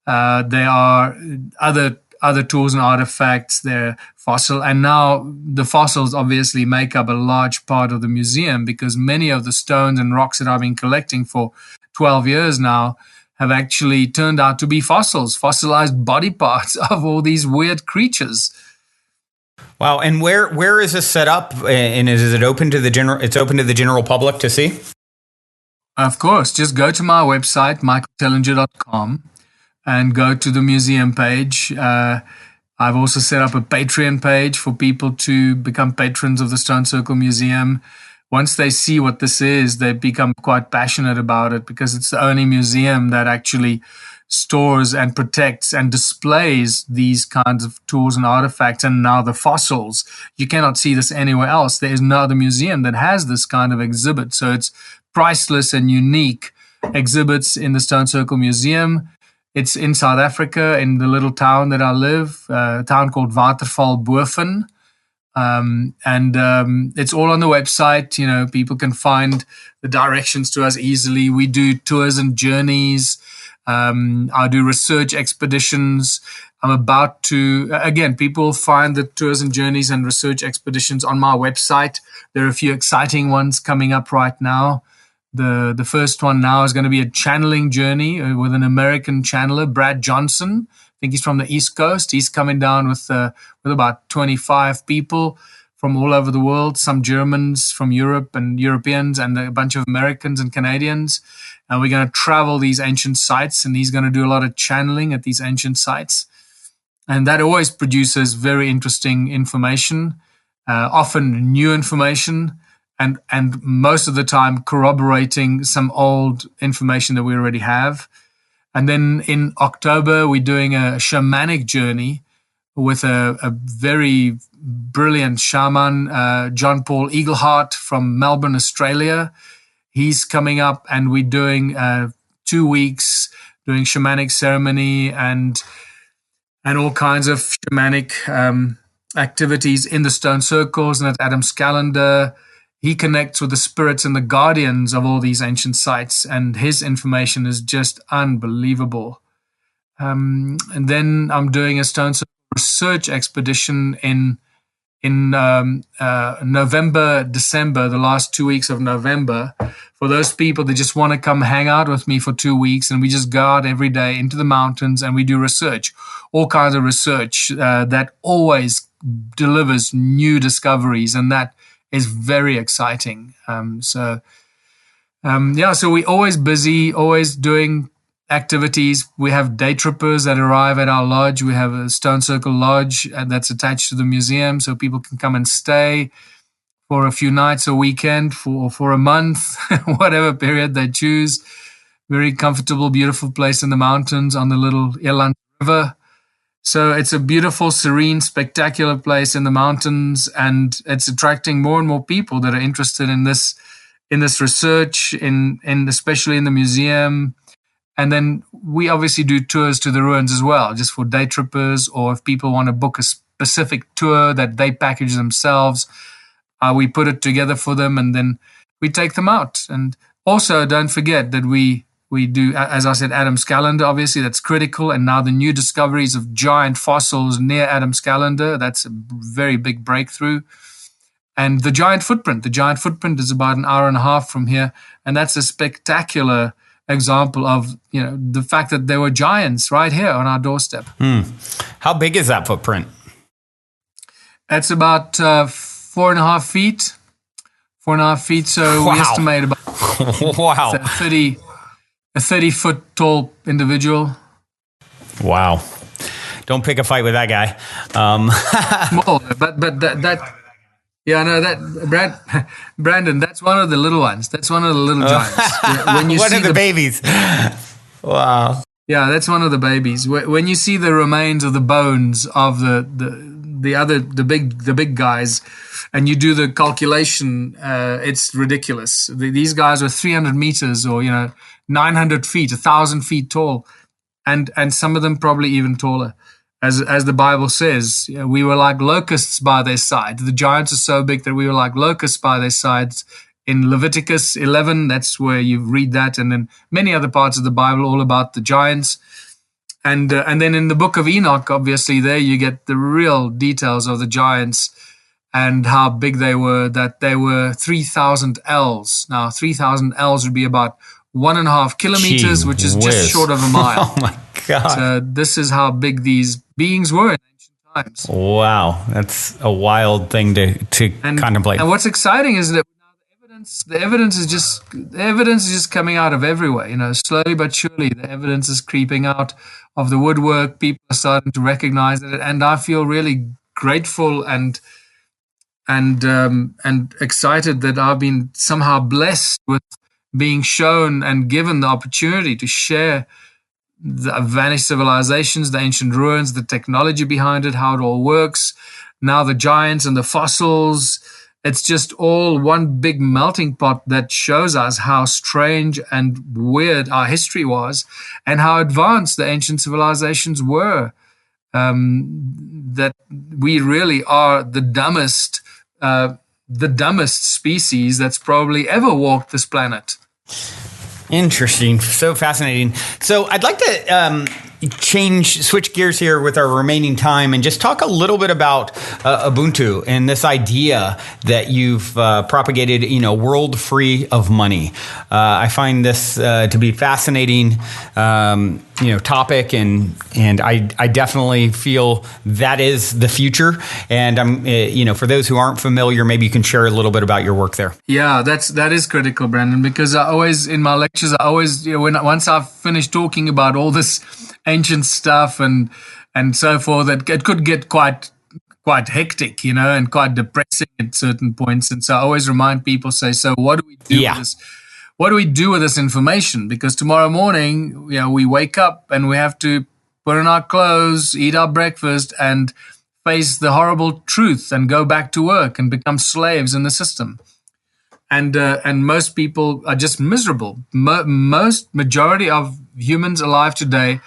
There are other tools and artifacts. They're fossil, and now the fossils obviously make up a large part of the museum, because many of the stones and rocks that I've been collecting for 12 years now have actually turned out to be fossilized body parts of all these weird creatures. Wow! And where is this set up? And is it open to the general? It's open to the general public to see. Of course, just go to my website, michaeltellinger.com, and go to the museum page. I've also set up a Patreon page for people to become patrons of the Stone Circle Museum. Once they see what this is, they become quite passionate about it, because it's the only museum that actually stores and protects and displays these kinds of tools and artifacts, and now the fossils. You cannot see this anywhere else. There is no other museum that has this kind of exhibit. So it's priceless and unique exhibits in the Stone Circle Museum. It's in South Africa, in the little town that I live, a town called Waterval Boven. It's all on the website. People can find the directions to us easily. We do tours and journeys. I do research expeditions. I'm about to, again, people find the tours and journeys and research expeditions on my website. There are a few exciting ones coming up right now. The first one now is going to be a channeling journey with an American channeler, Brad Johnson. I think he's from the East Coast. He's coming down with about 25 people from all over the world, some Germans from Europe and Europeans, and a bunch of Americans and Canadians. And we're going to travel these ancient sites, and he's going to do a lot of channeling at these ancient sites. And that always produces very interesting information, often new information, and most of the time corroborating some old information that we already have. And then in October, we're doing a shamanic journey with a very brilliant shaman, John Paul Eagleheart from Melbourne, Australia. He's coming up, and we're doing 2 weeks doing shamanic ceremony and all kinds of shamanic activities in the stone circles and at Adam's calendar. He connects with the spirits and the guardians of all these ancient sites, and his information is just unbelievable. And then I'm doing a stone circle research expedition in November, December, the last 2 weeks of November, for those people that just want to come hang out with me for 2 weeks, and we just go out every day into the mountains and we do research, all kinds of research that always delivers new discoveries, and that is very exciting. So we're always busy, always doing activities. We have day trippers that arrive at our lodge. We have a Stone Circle Lodge that's attached to the museum, so people can come and stay for a few nights, a weekend, for a month, whatever period they choose. Very comfortable, beautiful place in the mountains on the little Irland River. So it's a beautiful, serene, spectacular place in the mountains, and it's attracting more and more people that are interested in this research, in especially in the museum. And then we obviously do tours to the ruins as well, just for day trippers, or if people want to book a specific tour that they package themselves, we put it together for them, and then we take them out. And also, don't forget that we do, as I said, Adam's calendar, obviously, that's critical. And now the new discoveries of giant fossils near Adam's calendar, that's a very big breakthrough. And the giant footprint is about an hour and a half from here. And that's a spectacular example of, the fact that there were giants right here on our doorstep. How big is that footprint? It's about 4.5 feet. 4.5 feet. So Wow. We estimate about Wow. a 30-foot tall individual. Wow. Don't pick a fight with that guy. Small, but that. Yeah, no, Brandon, that's one of the little ones. That's one of the little giants. When you One see of the babies. Wow. Yeah, that's one of the babies. When you see the remains of the bones of the big guys, and you do the calculation, it's ridiculous. These guys were 300 meters, or 900 feet, 1,000 feet tall, and some of them probably even taller. As the Bible says, we were like locusts by their side. The giants are so big that we were like locusts by their sides. In Leviticus 11, that's where you read that, and then many other parts of the Bible all about the giants. And then in the book of Enoch, obviously, there you get the real details of the giants and how big they were, that they were 3,000 ells. Now, 3,000 ells would be about 1.5 kilometers, which is just short of a mile. Oh, my God. So this is how big these beings were in ancient times. Wow. That's a wild thing to contemplate. And what's exciting is that the evidence is just coming out of everywhere. Slowly but surely, the evidence is creeping out of the woodwork. People are starting to recognize it, and I feel really grateful and excited that I've been somehow blessed with being shown and given the opportunity to share the vanished civilizations, the ancient ruins, the technology behind it, how it all works. Now the giants and the fossils. It's just all one big melting pot that shows us how strange and weird our history was, and how advanced the ancient civilizations were. That we really are the dumbest species that's probably ever walked this planet. Interesting. So fascinating. So I'd like to switch gears here with our remaining time and just talk a little bit about Ubuntu and this idea that you've propagated, world free of money. I find this to be fascinating, topic, and I definitely feel that is the future. And I'm, for those who aren't familiar, maybe you can share a little bit about your work there. Yeah, that is critical, Brandon, because in my lectures, once I've finished talking about all this ancient stuff and so forth, it could get quite hectic, and quite depressing at certain points. And so I always remind people, so what do we do with this? what do we do with this information? Because tomorrow morning, we wake up and we have to put on our clothes, eat our breakfast, and face the horrible truth and go back to work and become slaves in the system. And most people are just miserable. Majority of humans alive today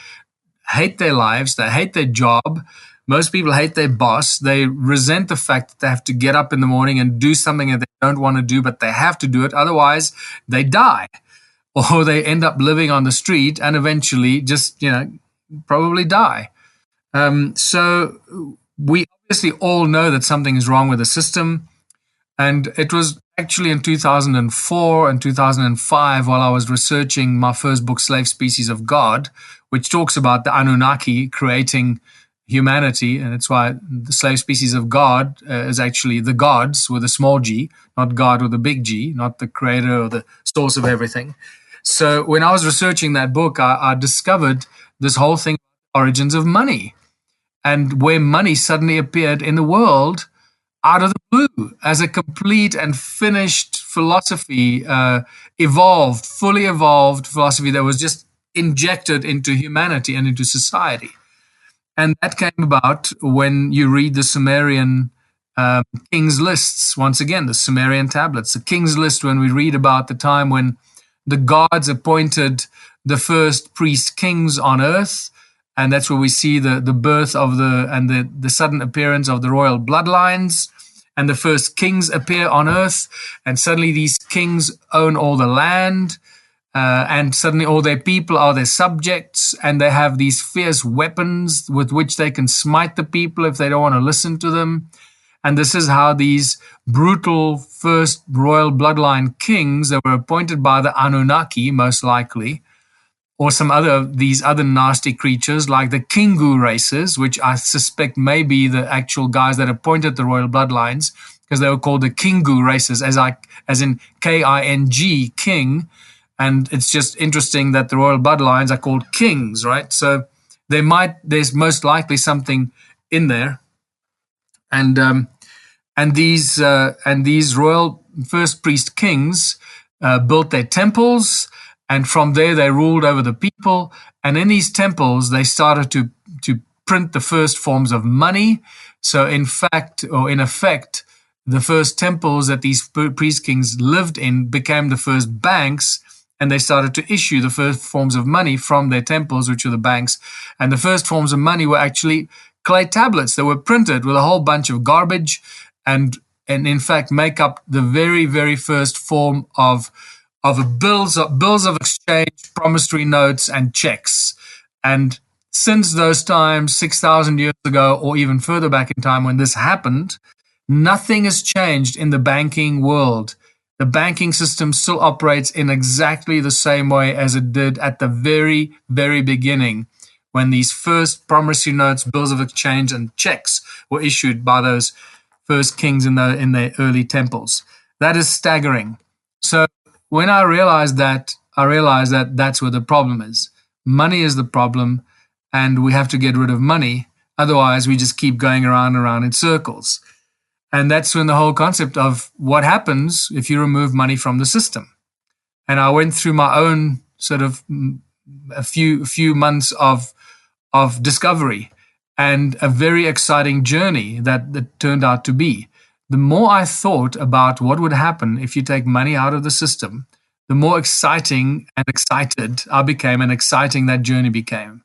hate their lives. They hate their job. Most people hate their boss. They resent the fact that they have to get up in the morning and do something that they don't want to do, but they have to do it. Otherwise, they die, or they end up living on the street and eventually just, probably die. So we obviously all know that something is wrong with the system. And it was actually in 2004 and 2005, while I was researching my first book, Slave Species of God, which talks about the Anunnaki creating humanity. And it's why the slave species of God is actually the gods with a small g, not God with a big G, not the creator or the source of everything. So when I was researching that book, I discovered this whole thing, origins of money, and where money suddenly appeared in the world out of the blue as a complete and finished philosophy, fully evolved philosophy that was just injected into humanity and into society. And that came about when you read the Sumerian king's lists. Once again, the Sumerian tablets, the king's list, when we read about the time when the gods appointed the first priest kings on earth. And that's where we see the birth of the sudden appearance of the royal bloodlines. And the first kings appear on earth. And suddenly these kings own all the land. And suddenly all their people are their subjects. And they have these fierce weapons with which they can smite the people if they don't want to listen to them. And this is how these brutal first royal bloodline kings that were appointed by the Anunnaki, most likely, or these other nasty creatures like the Kingu races, which I suspect may be the actual guys that appointed the royal bloodlines, because they were called the Kingu races, as in K-I-N-G, king. And it's just interesting that the royal bloodlines are called kings, right? So there's most likely something in there. And these royal first priest kings built their temples. And from there, they ruled over the people. And in these temples, they started to print the first forms of money. So in effect, the first temples that these priest kings lived in became the first banks. And they started to issue the first forms of money from their temples, which were the banks. And the first forms of money were actually clay tablets that were printed with a whole bunch of garbage and in fact make up the very, very first form of bills of exchange, promissory notes, and checks. And since those times, 6,000 years ago, or even further back in time when this happened, nothing has changed in the banking world. The banking system still operates in exactly the same way as it did at the very, very beginning, when these first promissory notes, bills of exchange, and checks were issued by those first kings in their early temples. That is staggering. So when I realized that that's where the problem is. Money is the problem, and we have to get rid of money. Otherwise, we just keep going around and around in circles. And that's when the whole concept of what happens if you remove money from the system. And I went through my own sort of a few months of discovery and a very exciting journey that turned out to be. The more I thought about what would happen if you take money out of the system, the more exciting and excited I became, and exciting that journey became.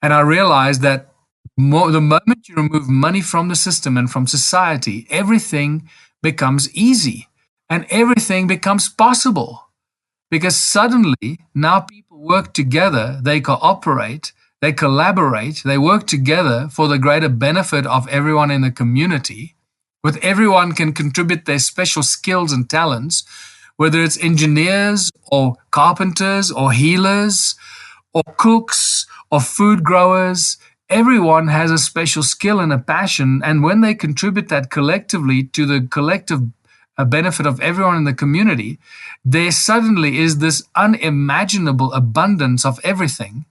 And I realized that the moment you remove money from the system and from society, everything becomes easy and everything becomes possible. Because suddenly now people work together, they cooperate, they collaborate, they work together for the greater benefit of everyone in the community. With everyone can contribute their special skills and talents, whether it's engineers or carpenters or healers or cooks or food growers. Everyone has a special skill and a passion, and when they contribute that collectively to the collective benefit of everyone in the community, there suddenly is this unimaginable abundance of everything,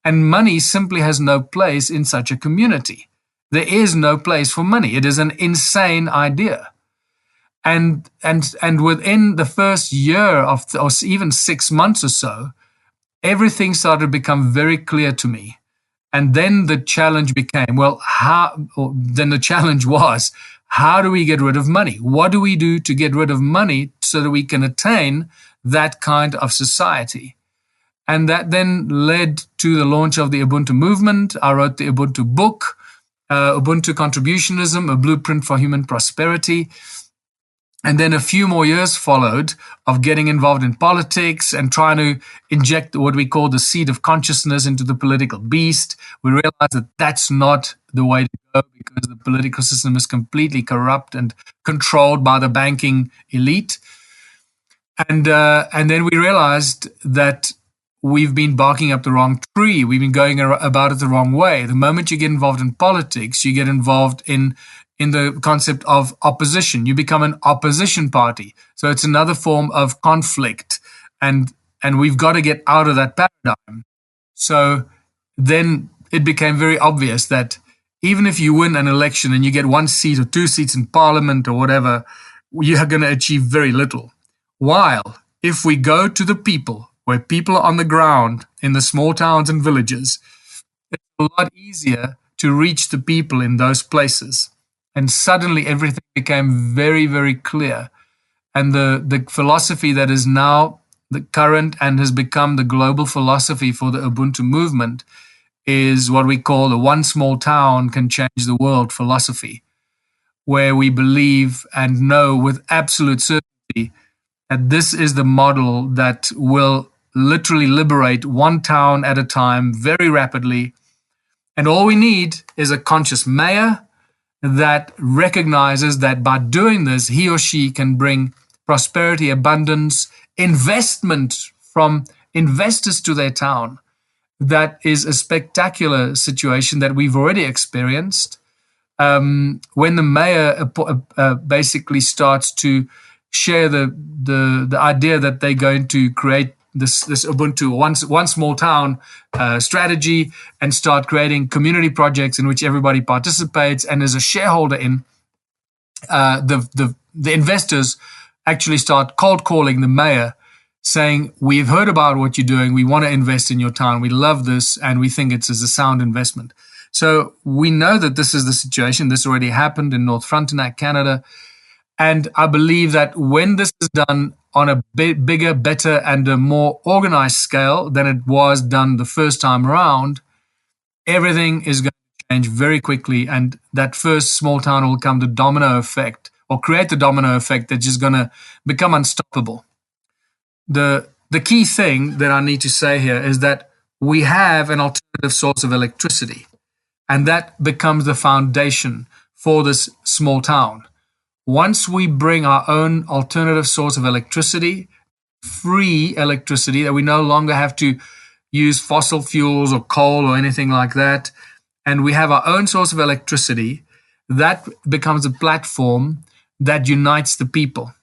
and money simply has no place in such a community. There is no place for money. It is an insane idea. And within the first year or even 6 months or so, everything started to become very clear to me. And then the challenge became, then the challenge was, how do we get rid of money? What do we do to get rid of money so that we can attain that kind of society? And that then led to the launch of the Ubuntu movement. I wrote the Ubuntu book, Ubuntu Contributionism, a blueprint for human prosperity. And then a few more years followed of getting involved in politics and trying to inject what we call the seed of consciousness into the political beast. We realized that that's not the way to go, because the political system is completely corrupt and controlled by the banking elite. And then we realized that we've been barking up the wrong tree. We've been going about it the wrong way. The moment you get involved in politics, you get involved in the concept of opposition. You become an opposition party. So it's another form of conflict. And we've got to get out of that paradigm. So then it became very obvious that even if you win an election and you get 1 seat or 2 seats in parliament or whatever, you are going to achieve very little. While if we go to the people, where people are on the ground in the small towns and villages, it's a lot easier to reach the people in those places. And suddenly everything became very, very clear. And the philosophy that is now the current and has become the global philosophy for the Ubuntu movement is what we call the one small town can change the world philosophy, where we believe and know with absolute certainty that this is the model that will literally liberate one town at a time very rapidly. And all we need is a conscious mayor that recognizes that by doing this, he or she can bring prosperity, abundance, investment from investors to their town. That is a spectacular situation that we've already experienced. When the mayor basically starts to share the idea that they're going to create this Ubuntu one small town strategy and start creating community projects in which everybody participates and is a shareholder in, the investors actually start cold calling the mayor, saying, we've heard about what you're doing, we want to invest in your town, we love this, and we think it's a sound investment. So we know that this is the situation. This already happened in North Frontenac, Canada. And I believe that when this is done on a bigger, better, and a more organized scale than it was done the first time around, everything is going to change very quickly. And that first small town will come the domino effect, or create the domino effect that's just going to become unstoppable. The key thing that I need to say here is that we have an alternative source of electricity, and that becomes the foundation for this small town. Once we bring our own alternative source of electricity, free electricity, that we no longer have to use fossil fuels or coal or anything like that, and we have our own source of electricity, that becomes a platform that unites the people.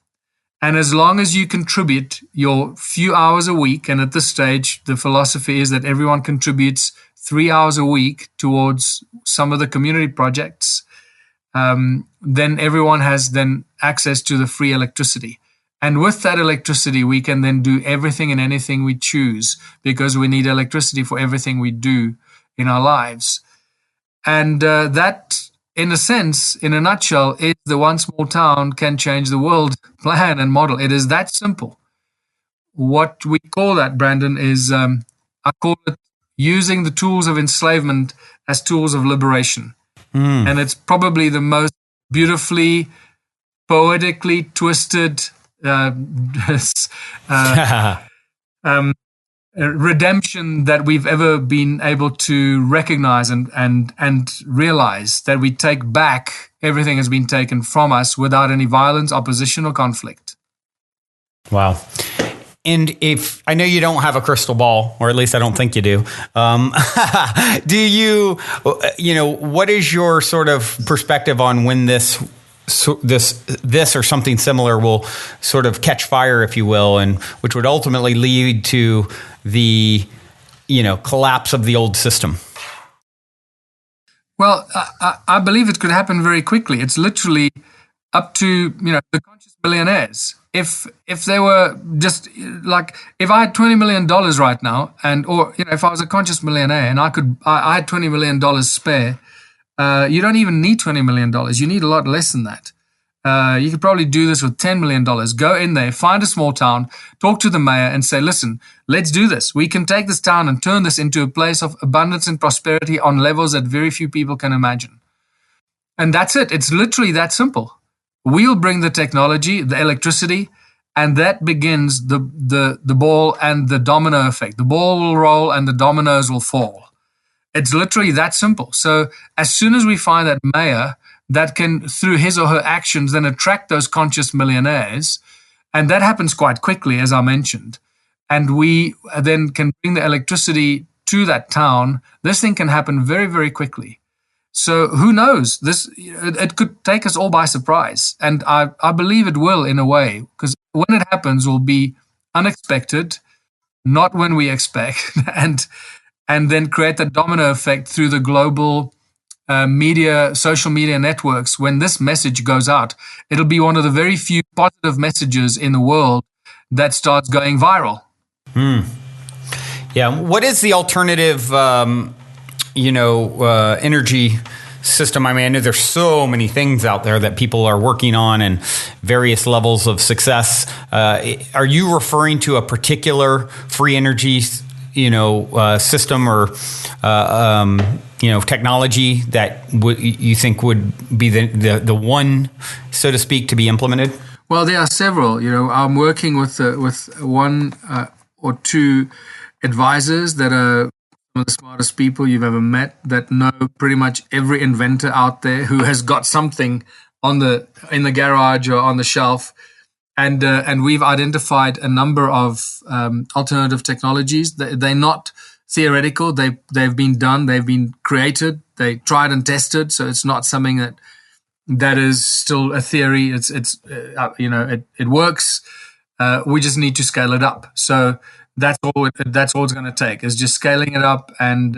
And as long as you contribute your few hours a week, and at this stage, the philosophy is that everyone contributes 3 hours a week towards some of the community projects, then everyone has then access to the free electricity. And with that electricity, we can then do everything and anything we choose, because we need electricity for everything we do in our lives. And that, in a sense, in a nutshell, is the one small town can change the world plan and model. It is that simple. What we call that, Brandon, is I call it using the tools of enslavement as tools of liberation. And it's probably the most beautifully, poetically twisted redemption that we've ever been able to recognize and realize, that we take back everything has been taken from us without any violence, opposition, or conflict. Wow. And if I know you don't have a crystal ball, or at least I don't think you do, do you, what is your sort of perspective on when this or something similar will sort of catch fire, if you will, and which would ultimately lead to the, collapse of the old system? Well, I believe it could happen very quickly. It's literally up to the conscious millionaires. If they were just like, if I had $20 million right now, or if I was a conscious millionaire and I had $20 million spare, you don't even need $20 million. You need a lot less than that. You could probably do this with $10 million. Go in there, find a small town, talk to the mayor and say, listen, let's do this. We can take this town and turn this into a place of abundance and prosperity on levels that very few people can imagine. And that's it. It's literally that simple. We'll bring the technology, the electricity, and that begins the ball and the domino effect. The ball will roll and the dominoes will fall. It's literally that simple. So as soon as we find that mayor that can, through his or her actions, then attract those conscious millionaires, and that happens quite quickly, as I mentioned, and we then can bring the electricity to that town, this thing can happen very, very quickly. So who knows? It could take us all by surprise. And I believe it will, in a way, because when it happens will be unexpected, not when we expect, and then create that domino effect through the global social media networks. When this message goes out, it'll be one of the very few positive messages in the world that starts going viral. Yeah. What is the alternative energy system? I mean, I know there's so many things out there that people are working on and various levels of success. Are you referring to a particular free energy, system or, technology that you think would be the one, so to speak, to be implemented? Well, there are several. I'm working with one or two advisors that are some of the smartest people you've ever met, that know pretty much every inventor out there who has got something in the garage or on the shelf, and we've identified a number of alternative technologies. They're not theoretical. They've been done. They've been created. They tried and tested. So it's not something that is still a theory. It works. We just need to scale it up. So that's all it's going to take, is just scaling it up and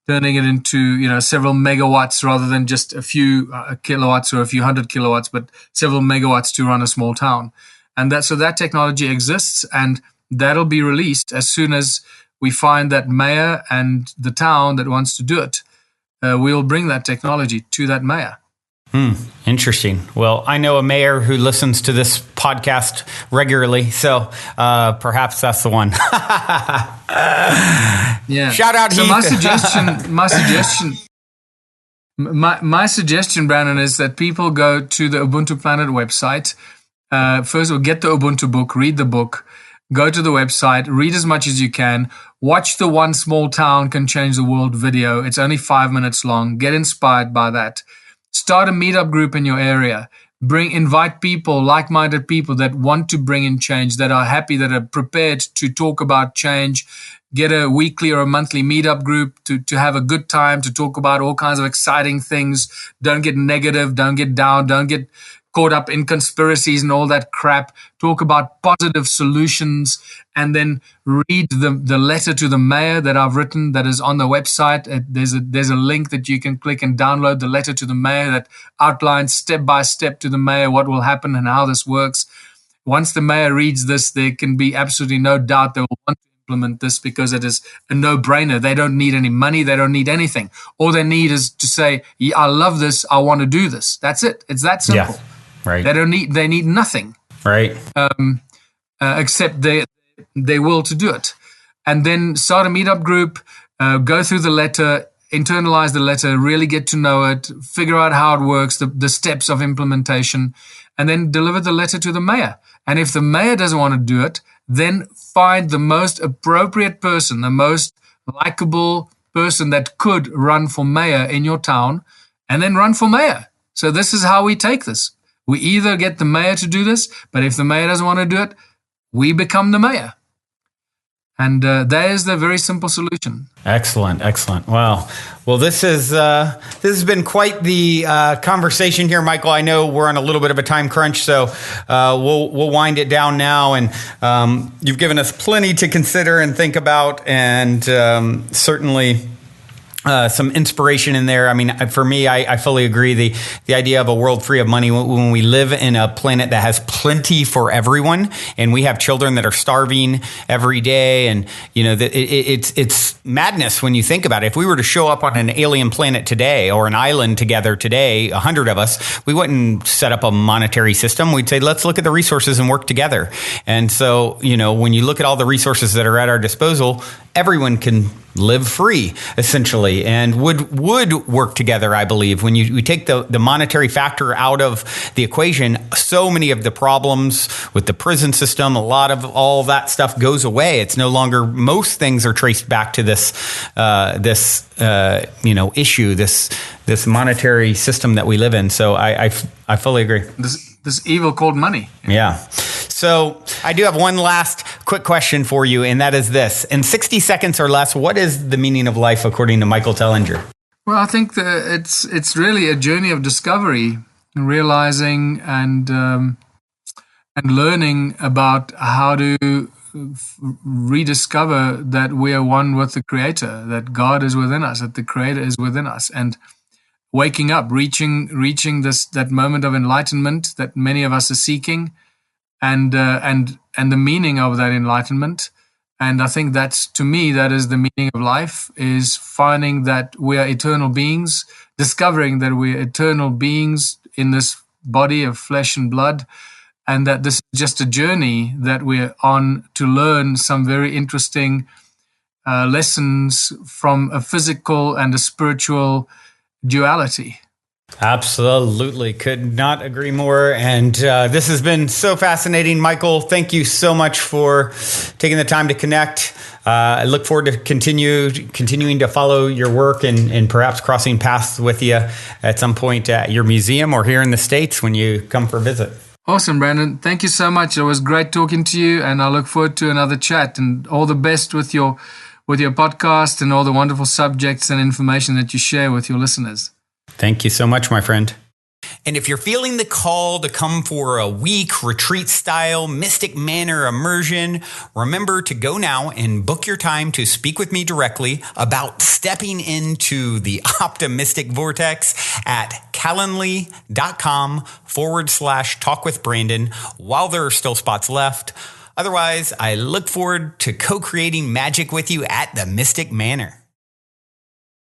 turning it into several megawatts rather than just a few kilowatts or a few hundred kilowatts, but several megawatts to run a small town. And that technology exists, and that'll be released as soon as we find that mayor and the town that wants to do it. We'll bring that technology to that mayor. Interesting. Well, I know a mayor who listens to this podcast regularly, so perhaps that's the one. Yeah. Shout out. So Heath. my suggestion, Brandon, is that people go to the Ubuntu Planet website. First of all, get the Ubuntu book, read the book, go to the website, read as much as you can, watch the One Small Town Can Change the World video. It's only 5 minutes long. Get inspired by that. Start a meetup group in your area. Invite people, like-minded people that want to bring in change, that are happy, that are prepared to talk about change. Get a weekly or a monthly meetup group to have a good time, to talk about all kinds of exciting things. Don't get negative. Don't get down. Don't get caught up in conspiracies and all that crap. Talk about positive solutions, and then read the letter to the mayor that I've written that is on the website. There's a link that you can click and download the letter to the mayor that outlines step by step to the mayor what will happen and how this works. Once the mayor reads this, there can be absolutely no doubt they will want to implement this, because it is a no-brainer. They don't need any money. They don't need anything. All they need is to say, yeah, I love this. I want to do this. That's it. It's that simple. Yeah. Right. They need nothing. Right. Except their will to do it. And then start a meetup group, go through the letter, internalize the letter, really get to know it, figure out how it works, the steps of implementation, and then deliver the letter to the mayor. And if the mayor doesn't want to do it, then find the most appropriate person, the most likable person that could run for mayor in your town, and then run for mayor. So this is how we take this. We either get the mayor to do this, but if the mayor doesn't want to do it, we become the mayor. And that is the very simple solution. Excellent. Wow. Well, this has been quite the conversation here, Michael. I know we're on a little bit of a time crunch, so we'll wind it down now. And you've given us plenty to consider and think about, and certainly some inspiration in there. I mean, for me, I fully agree. The idea of a world free of money, when we live in a planet that has plenty for everyone, and we have children that are starving every day, and it's madness when you think about it. If we were to show up on an alien planet today or an island together today, 100 of us, we wouldn't set up a monetary system. We'd say, let's look at the resources and work together. And so, when you look at all the resources that are at our disposal, everyone can live free, essentially, and would work together, I believe. When we take the monetary factor out of the equation, so many of the problems with the prison system, a lot of all that stuff goes away. It's no longer, most things are traced back to this issue, this monetary system that we live in. So I fully agree. This evil called money. Yeah. So I do have one last quick question for you, and that is this. In 60 seconds or less, what is the meaning of life according to Michael Tellinger? Well, I think that it's really a journey of discovery, realizing and learning about how to rediscover that we are one with the Creator, that God is within us, that the Creator is within us, and waking up, reaching that moment of enlightenment that many of us are seeking. And the meaning of that enlightenment, and I think that's, to me, that is the meaning of life, is finding that we are eternal beings, discovering that we are eternal beings in this body of flesh and blood, and that this is just a journey that we're on to learn some very interesting lessons from a physical and a spiritual duality. Absolutely. Could not agree more. And this has been so fascinating. Michael, thank you so much for taking the time to connect. I look forward to continuing to follow your work and perhaps crossing paths with you at some point at your museum or here in the States when you come for a visit. Awesome, Brandon. Thank you so much. It was great talking to you, and I look forward to another chat, and all the best with your podcast and all the wonderful subjects and information that you share with your listeners. Thank you so much, my friend. And if you're feeling the call to come for a week retreat-style Mystic Manor immersion, remember to go now and book your time to speak with me directly about stepping into the optimistic vortex at calendly.com/talkwithbrandon while there are still spots left. Otherwise, I look forward to co-creating magic with you at the Mystic Manor.